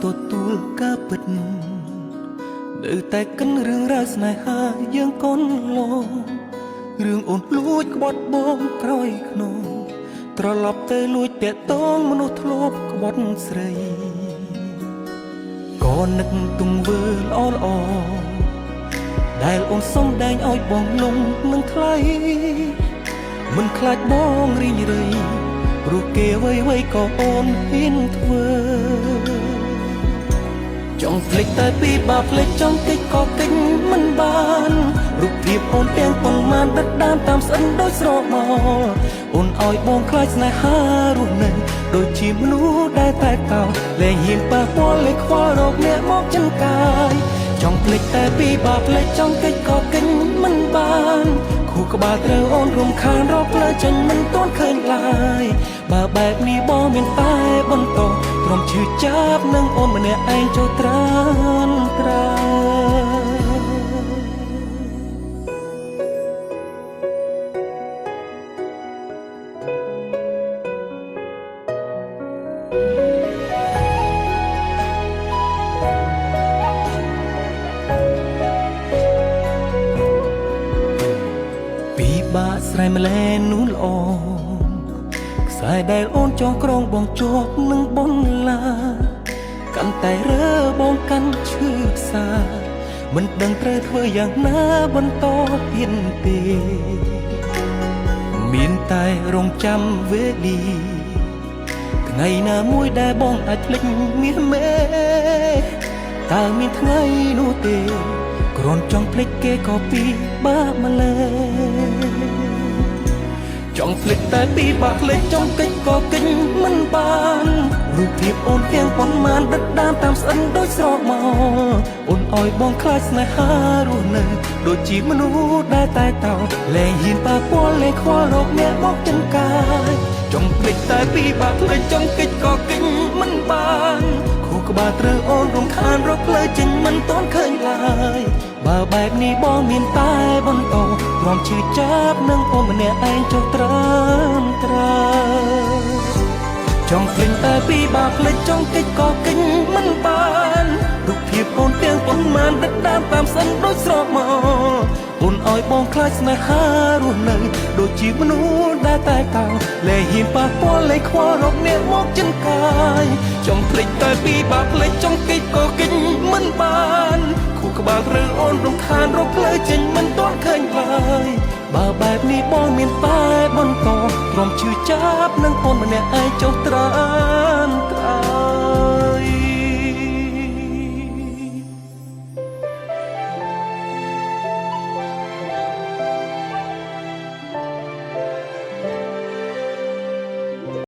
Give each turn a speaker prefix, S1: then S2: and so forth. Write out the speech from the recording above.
S1: ទទួលការពិតនៅតែកិនរឿងរ៉ាវស្នេហាយើងកូនឡងរឿងអូនលួចក្បត់បងក្រោយខ្នងត្រឡប់ទៅលួចតាក់ទងមនុស្សធ្លាប់ក្បត់ស្រីក៏នឹកទង្វើល្អល្អដែលអូនសុំដែងឲ្យបងលងនឹងថ្លៃមិនខ្លាចបងរីងរៃព្រោះគេអ្វីៗក៏អូនហ៊ានធ្វើចង់ភ្លេចតែពីបាបភ្លេចចង់កិច្ចក៏កិច្ចមិនបានរូបភាពអូនទាំងប៉ុន្មានដិតដាមតាមស្អិនដូចស្រមោលអូនឲ្យបងខ្លាចស្នេហារស់នៅដូចជាមនុស្សដែលតែកោលែងហ៊ានប៉ះពាល់លេខខ្វល់រកអ្នកមកចិនកាយចង់ភ្លេចតែពីបាបភ្លេចចង់កិច្ចក៏កិច្ចមិនបានខួរក្បាលត្រូវអូនរំខានរកផ្លូវចេញមិនទាន់ឃើញឡើយបើបែបនេះបងមានតែបន្តទ្រាំឈឺចាប់នឹងអូនម្នាក់ឯងចូលត្រានត្រាពីបាក់ស្រែម្លែនោះល្អខ្សែដែលអូនចងក្រងបងជាប់នឹងបនឡាកាន់តែរើបងកាន់ឈឺផ្សាមិនដឹងត្រូវធ្វើយ៉ាងណាបន្តទៀតទេមានតែរងចាំវេលាថ្ងៃណាមួយដែលបងអាចភ្លេចមាសមេតើមានថ្ងៃនោះទេគ្រាន់ចង់ភ្លេចគេក៏ពីបាក់ម្លេះចង់ភ្លេចតែពីបាក់ភ្លេចចង់កិច្ចក៏កិច្ចមិនបានរូបភាពអូនទាំងប៉ុន្មានដិតដាមតាមស្អិនដូចស្រមោលអូនឲ្យបងខ្លាចស្នេហារស់នៅដូចជាមនុស្សដែលតែតោលែងហ៊ានប៉ះពាល់លែងខ្វល់រកអ្នកមកចិនកាយចង់ភ្លេចតែពីបាក់ភ្លេចចង់កិច្ចក៏កិច្ចមិនបានខួរក្បាលត្រូវអូនរំខានរកផ្លូវចេញមិនទាន់ឃើញឡើយបើបែបនេះបងមានតែបន្តទ្រាំឈឺចាប់នឹងអូនម្នាក់ឯងចុះត្រានត្រាចង់ភ្លេចតែពីបាបភ្លេចចង់កិច្ចក៏កិច្ចមិនបានរូបភាពអូនទាំងប៉ុន្មានដិតដាមតាមស្អិនដូចស្រមោលអូនឲ្យបងខ្លាចស្នេហារស់នៅដូចជាមនុស្សដែលតែកោលែងហ៊ានប៉ះពាល់លែងខ្វល់រកអ្នកមកចិនកាយចង់ភ្លេចតែពីបាបភ្លេចចង់កិច្ចក៏កិច្ចមិនបានខួរក្បាលត្រូវអូនរំខានរកផ្លូវចេញមិនទាន់ឃើញឡើយបើបែបនេះបងមានតែបន្តទ្រាំឈឺចាប់នឹងអូនម្នាក់ឯងចុះត្រានត្រា